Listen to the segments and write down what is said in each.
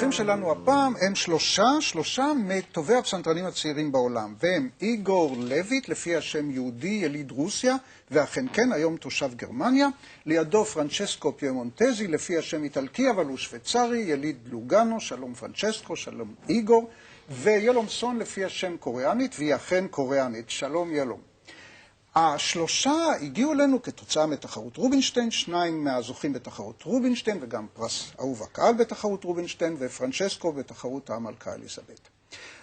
האורחים שלנו הפעם הם שלושה מטובי הפסנתרנים הצעירים בעולם, והם איגור לויט, לפי השם יהודי, יליד רוסיה, ואכן כן, היום תושב גרמניה, לידו פרנצ'סקו פימונטזי, לפי השם איטלקי, אבל הוא שוויצרי, יליד לוגנו, שלום פרנצ'סקו, שלום איגור, ויולומסון לפי השם קוריאנית, והיא אכן קוריאנית, שלום ילום. השלושה הגיעו אלינו כתוצאה מתחרות רובינשטיין, שניים מהזוכים בתחרות רובינשטיין וגם פרס אהוב הקהל בתחרות רובינשטיין, ופרנצ'סקו בתחרות המלכה אליזבת.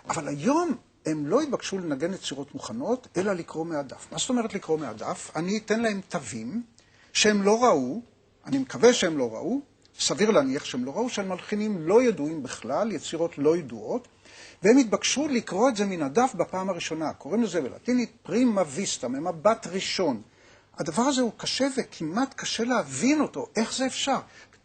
אבל היום הם לא התבקשו לנגן יצירות מוכנות, אלא לקרוא מהדף. מה זאת אומרת לקרוא מהדף? אני אתן להם תווים שהם לא ראו, אני מקווה שהם לא ראו, סביר להניח שהם לא ראו, שהם מלחינים לא ידועים בכלל, יצירות לא ידועות, והם התבקשו לקרוא את זה מן הדף בפעם הראשונה. קוראים לזה בלטינית פרימה ויסטה, ממבט ראשון. הדבר הזה הוא קשה וכמעט קשה להבין אותו. איך זה אפשר?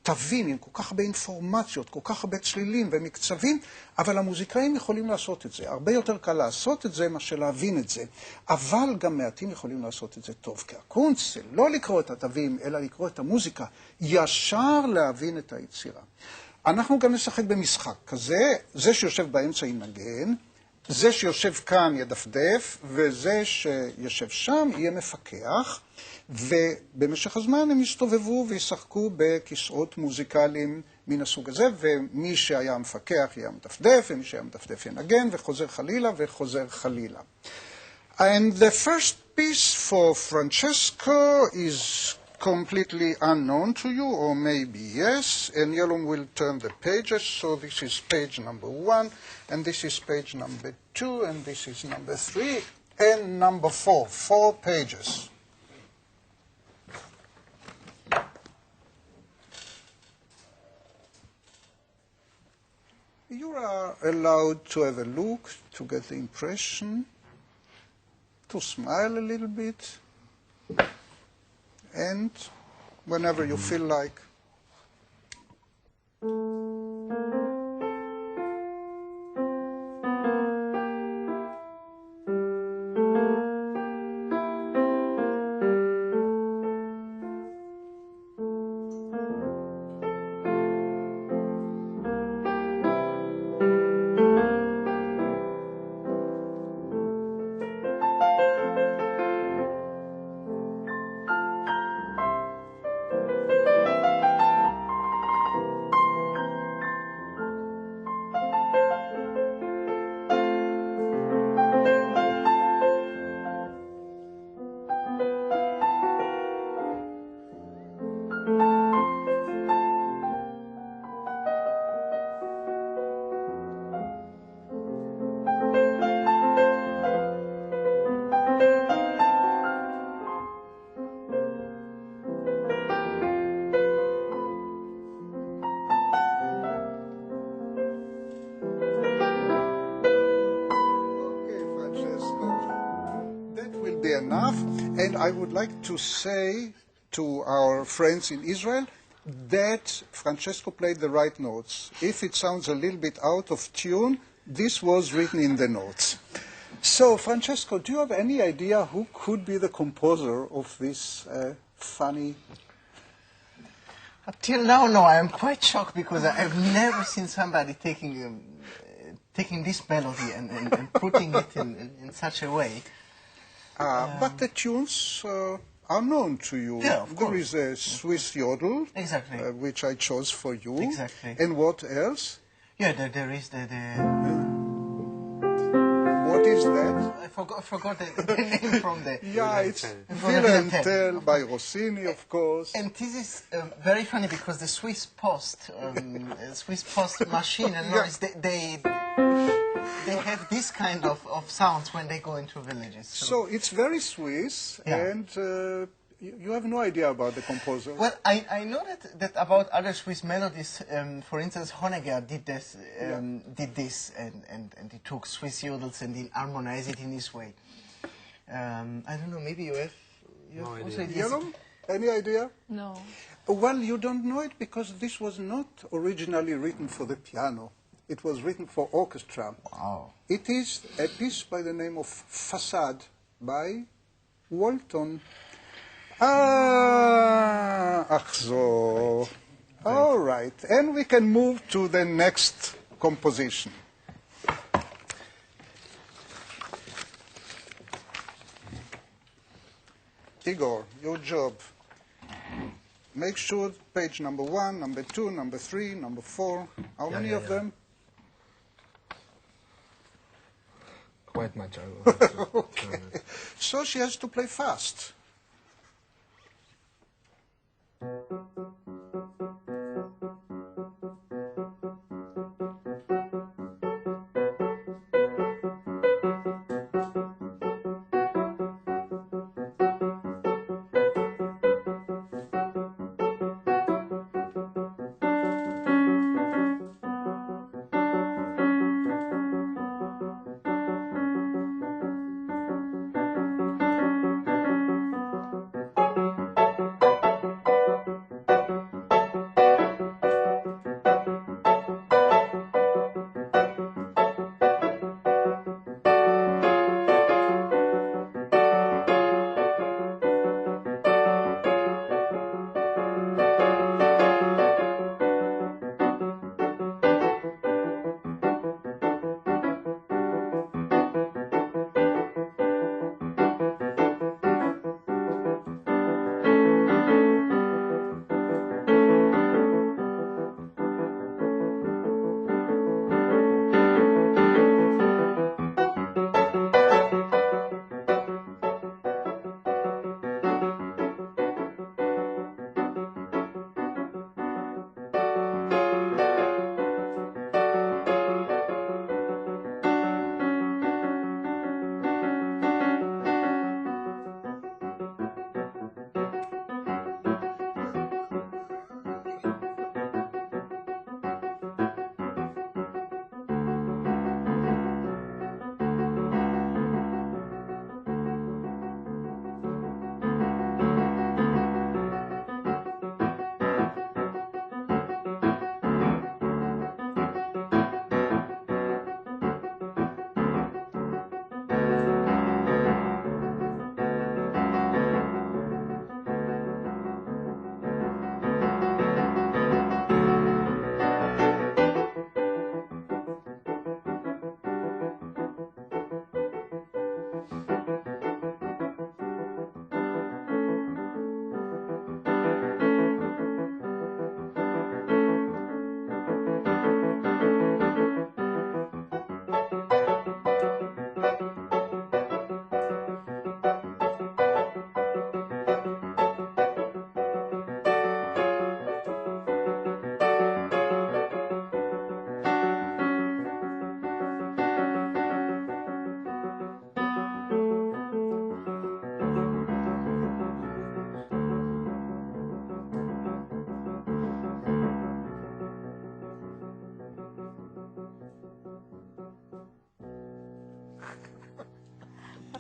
תווים עם כל כך הרבה אינפורמציות, כל כך הרבה צלילים ומקצבים, אבל המוזיקאים יכולים לעשות את זה. הרבה יותר קל לעשות את זה מאשר להבין את זה. אבל גם מעטים יכולים לעשות את זה טוב. כי הקונץ זה לא לקרוא את התווים, אלא לקרוא את המוזיקה, ישר להבין את היצירה. אנחנו גם נשחק במשחק כזה, זה שיושב באמצע ינגן, זה שיושב כאן ידפדף, וזה שיושב שם יהיה מפקח, ובמשך הזמן הם יסתובבו וישחקו בכיסאות מוזיקליים מן הסוג הזה, ומי שהיה מפקח יהיה מדפדף, ומי שהיה מדפדף ינגן, וחוזר חלילה וחוזר חלילה. And the first piece for Francesco is completely unknown to you, or maybe yes, and Yeol will turn the pages, so this is page number 1, and this is page number 2, and this is number 3, and number 4, 4 pages. You are allowed to have a look, to get the impression, to smile a little bit, and whenever you feel like. Enough, and I would like to say to our friends in Israel that Francesco played the right notes. If it sounds a little bit out of tune, this was written in the notes. So, Francesco, do you have any idea who could be the composer of this funny? Up till now, no. I am quite shocked because I've never seen somebody taking this melody and putting it in such a way. But the tunes are known to you. Yeah, of course. There is a Swiss Yodel, exactly, which I chose for you. Exactly. And what else? Yeah, there is the what is that? I forgot the name from the... Yeah, it's Will & Tell by Rossini, of course. And this is very funny because the Swiss Post machine and noise, they have this kind of sounds when they go into villages. So it's very Swiss, yeah. And you have no idea about the composer. Well, I know that about other Swiss melodies. For instance, Honegger did this, and he took Swiss yodels and he harmonized it in his way. I don't know. Maybe you have no also idea. Yeol, any idea? No. Well, you don't know it because this was not originally written for the piano. It was written for orchestra. Wow. It is a piece by the name of Facade by Walton. Ach so. All right, and we can move to the next composition. Igor, your job. Make sure page number 1, number 2, number 3, number 4. How many of them? Quite much. I will Okay. So she has to play fast.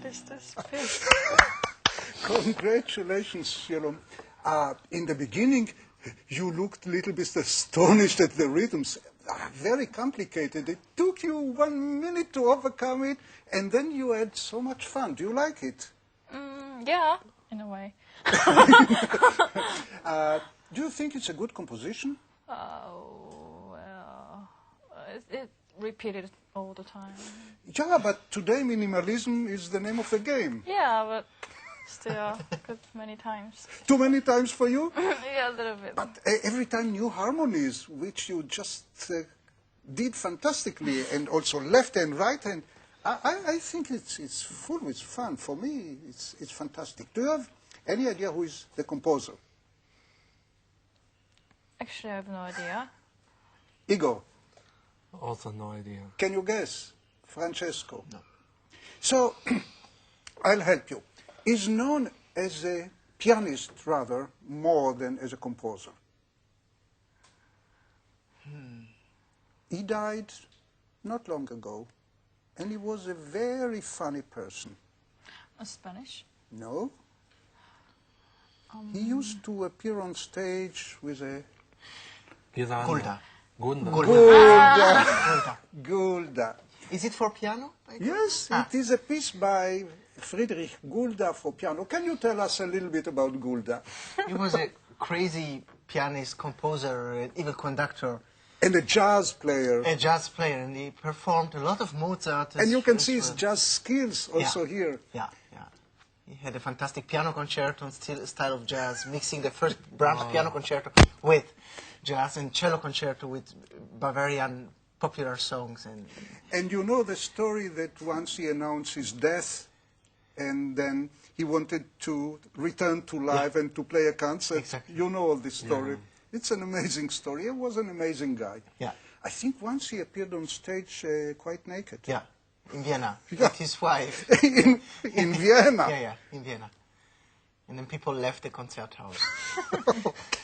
Is this fish? Congratulations, Yeol. In the beginning, you looked a little bit astonished at the rhythms. Very complicated. It took you 1 minute to overcome it, and then you had so much fun. Do you like it? Yeah, in a way. Do you think it's a good composition? Well, it repeated all the time. Yeah, but today minimalism is the name of the game. Yeah, but still, good many times. Too many times for you? Yeah, a little bit. But every time new harmonies, which you just did fantastically, and also left and right hand. I think it's full with fun. For me, it's fantastic. Do you have any idea who is the composer? Actually, I have no idea. Igor. Also no idea. Can you guess? Francesco? No. So, I'll help you. He's known as a pianist, rather, more than as a composer. He died not long ago, and he was a very funny person. Spanish? No. He used to appear on stage with a... Gulda. Gulda. Is it for piano? Yes, it is a piece by Friedrich Gulda for piano. Can you tell us a little bit about Gulda? He was a crazy pianist, composer, even conductor. And a jazz player. A jazz player, and he performed a lot of Mozart. And you can see his jazz skills also here. Yeah, yeah. He had a fantastic piano concerto in style of jazz, mixing the first Brahms piano concerto with jazz, and cello concerto with Bavarian popular songs. And you know the story that once he announced his death, and then he wanted to return to life and to play a concert. Exactly. You know all this story. Yeah. It's an amazing story. He was an amazing guy. Yeah. I think once he appeared on stage quite naked. Yeah, in Vienna, with his wife. in Vienna? Yeah, in Vienna. And then people left the concert house.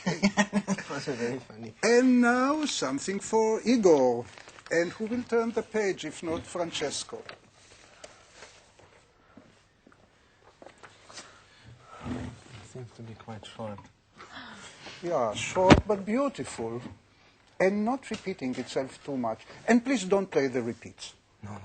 It was very funny. And now something for Igor. And who will turn the page if not Francesco? It seems to be quite short. Yeah, short but beautiful. And not repeating itself too much. And please don't play the repeats. No.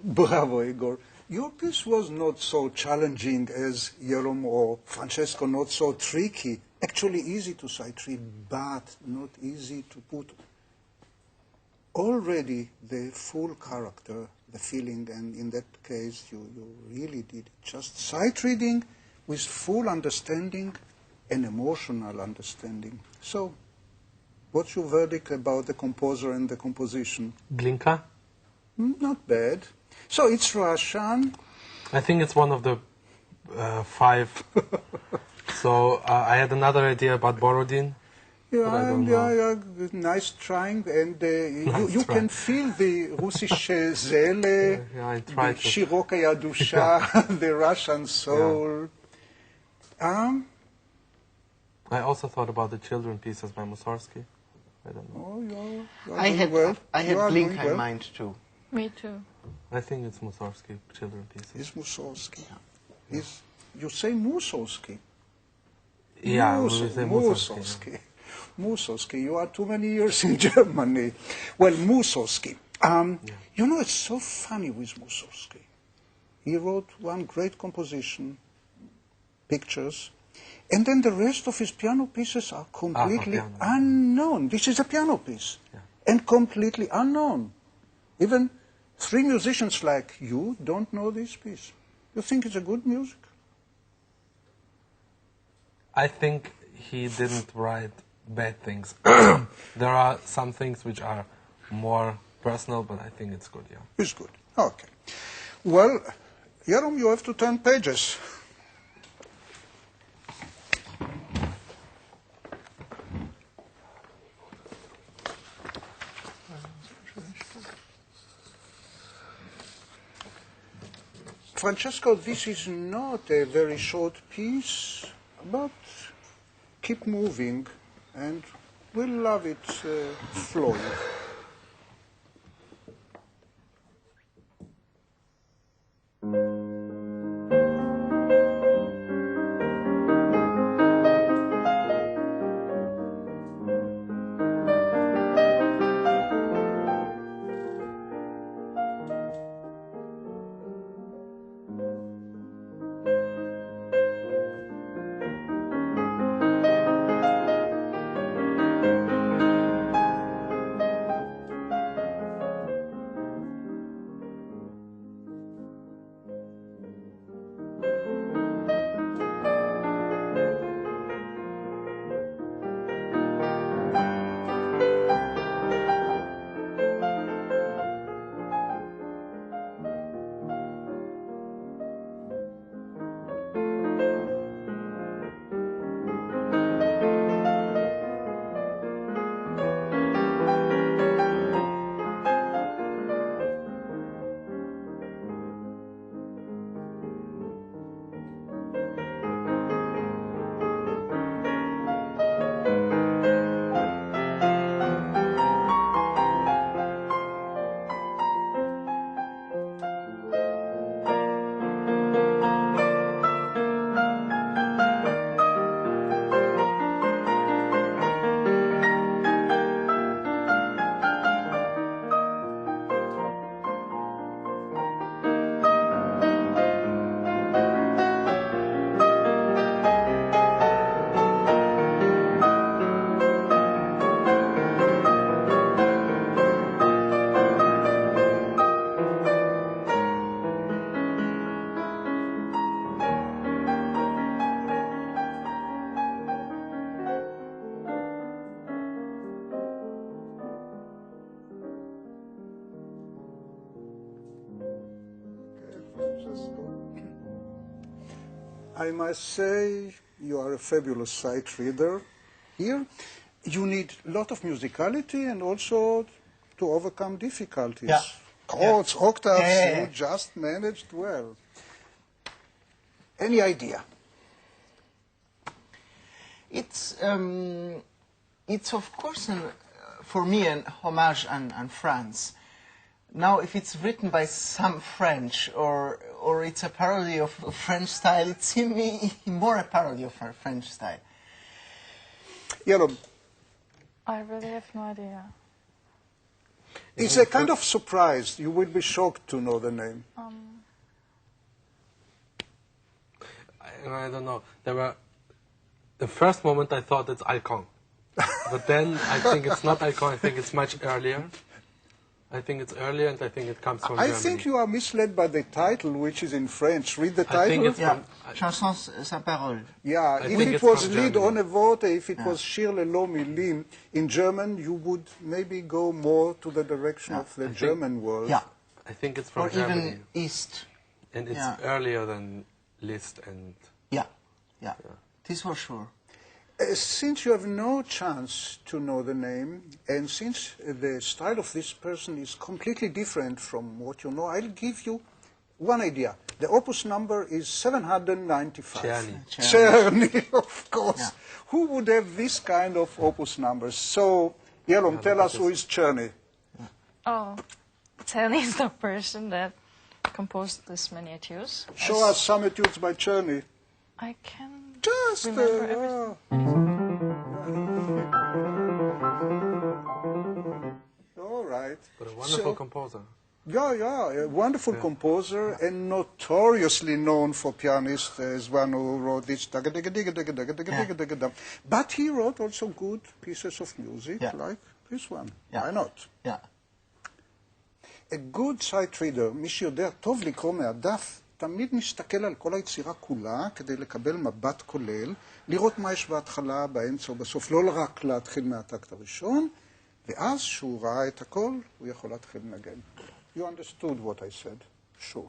Bravo, Igor. Your piece was not so challenging as Yeol or Francesco, not so tricky. Actually easy to sight read, but not easy to put already the full character, the feeling, and in that case you really did it. Just sight reading with full understanding and emotional understanding. So, what's your verdict about the composer and the composition? Glinka? Not bad. So it's Russian. I think it's one of the 5. So I had another idea about Borodin. Yeah, nice trying, and you can feel the Russische Seele, the Shirokaya Dusha, the Russian soul. Yeah. I also thought about the children pieces by Mussorgsky. I don't know. Oh, you're I had well. Glinka in mind too. Me too. I think it's Mussorgsky, children pieces. It's Mussorgsky. You say Mussorgsky? Yeah, we say Mussorgsky. Mussorgsky, you are too many years in Germany. Well, Mussorgsky. You know, it's so funny with Mussorgsky. He wrote one great composition, pictures, and then the rest of his piano pieces are completely unknown. This is a piano piece, and completely unknown. Even 3 musicians like you don't know this piece. You think it's a good music? I think he didn't write bad things. There are some things which are more personal, but I think it's good, yeah. It's good. Okay. Well, Yeol, you have to turn pages. Francesco, this is not a very short piece, but keep moving and we'll love it flowing. I must say you are a fabulous sight reader here. You need a lot of musicality and also to overcome difficulties. Yeah. Chords, octaves, Yeah. you just managed well. Any idea? It's of course, for me, an homage on France. Now, if it's written by some French or it's a parody of French style, it seems me more a parody of a French style. Yeol, I really have no idea. it's a kind of surprise. You will be shocked to know the name. I don't know. The first moment I thought it's Icon. But then I think it's not Icon, I think it's much earlier. I think it's earlier and I think it comes from I Germany. think you are misled by the title, which is in French. Read the title. I think it's Yeah, from... Chansons sans parole. Yeah, I if think it it's was from Lied Germany. ohne Worte, if it was Shir lelo milim, in German, you would maybe go more to the direction of the German world. Yeah, I think it's from or Germany. even East. And it's Yeah. earlier than Liszt and... Yeah, this for sure. Since you have no chance to know the name, and since the style of this person is completely different from what you know, I'll give you one idea. The opus number is 795. Cherny. Cherny, of course. Yeah. Who would have this kind of opus numbers? So, Yeol, tell us who is Cherny. Oh, Cherny is the person that composed this many etudes. Show us some etudes by Cherny. I can Just remember everything. all right. But a wonderful composer. Yeah, a wonderful composer and notoriously known for pianist as one who wrote this. But he wrote also good pieces of music like this one. Yeah. Why not? Yeah. A good sight reader, מי שיודע טוב לקרוא מהדף, תמיד מסתכל על כל היצירה כולה כדי לקבל מבט כולל, לראות מה יש בהתחלה, באמצע ובסוף, לא רק להתחיל מהטקט הראשון, ואז שהוא ראה את הכל, הוא יכול להתחיל לנגן. You understood what I said? Sure.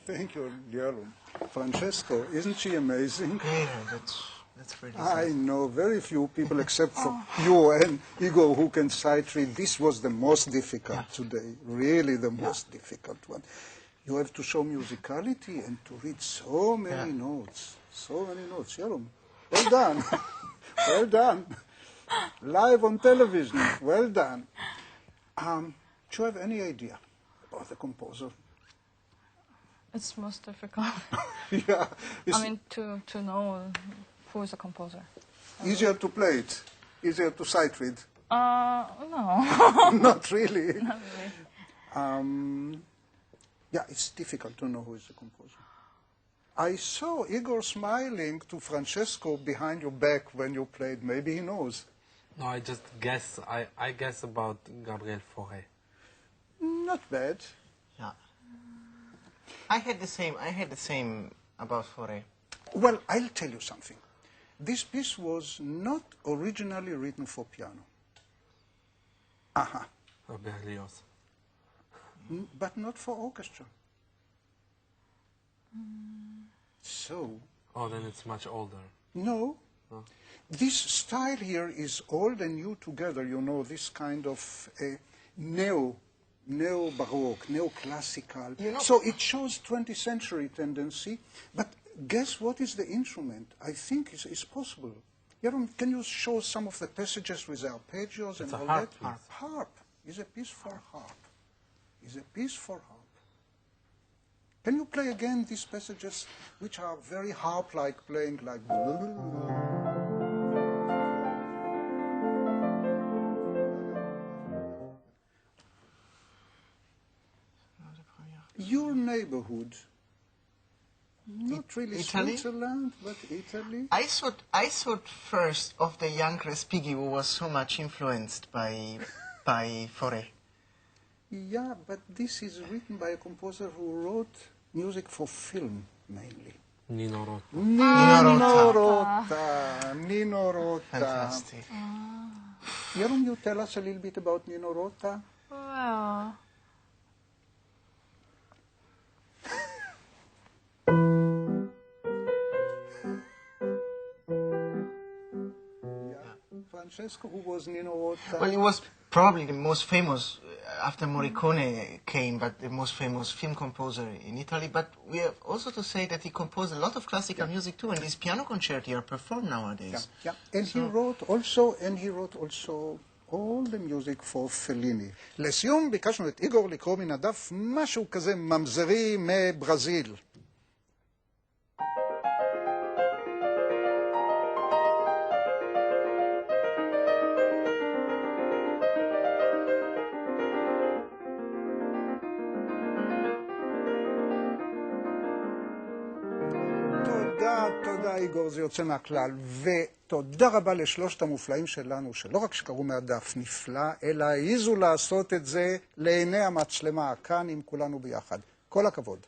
Thank you, Yeol. Francesco, isn't she amazing? Yeah, that's really I know very few people except for you and Igor who can sight read. This was the most difficult today, really the most difficult one. You have to show musicality and to read so many notes, so many notes. Yeol, well done, well done. Live on television, well done. Do you have any idea about the composer? It's most difficult. Yeah. I mean, to know who is a composer. Easier to play it, easier to sight read. No. Not really. Not really. Yeah, it's difficult to know who is the composer. I saw Igor smiling to Francesco behind your back when you played. Maybe he knows. No, I just guess. I guess about Gabriel Fauré. Not bad. Yeah. I had the same about Fauré. Well, I'll tell you something. This piece was not originally written for piano. Aha. Oh, Berlioz. But not for orchestra. So... Oh, then it's much older. No. No. This style here is old and new together, you know, this kind of neo-baroque, neo-classical. You know, so it shows 20th century tendency, but guess what is the instrument? I think it's possible. Jeroen, can you show some of the passages with the arpeggios and It's a all harp that? piece. Harp is a piece for harp. Is a piece for harp. Can you play again these passages, which are very harp-like, playing like... Your neighborhood, not really Italy? Switzerland, but Italy. I thought first of the young Respighi, who was so much influenced by Fauré. Yeah, but this is written by a composer who wrote music for film, mainly. Nino Rota. Nino Rota. Nino Rota. Fantastic. Jeroen, you tell us a little bit about Nino Rota? Well, Francesco, who was Nino Rota? Well, he was probably the most famous, after Morricone came, but the most famous film composer in Italy. But we have also to say that he composed a lot of classical music too, and these piano concerti are performed nowadays. Yeah. And he wrote also all the music for Fellini. לסיום ביקשנו את איגור לקרוא מן הדף משהו כזה ממזרי מברזיל. תודה איגור, זה יוצא מהכלל, ותודה רבה לשלושת המופלאים שלנו, שלא רק שקראו מהדף נפלא, אלא העיזו לעשות את זה לעיני המצלמה כאן עם כולנו ביחד. כל הכבוד.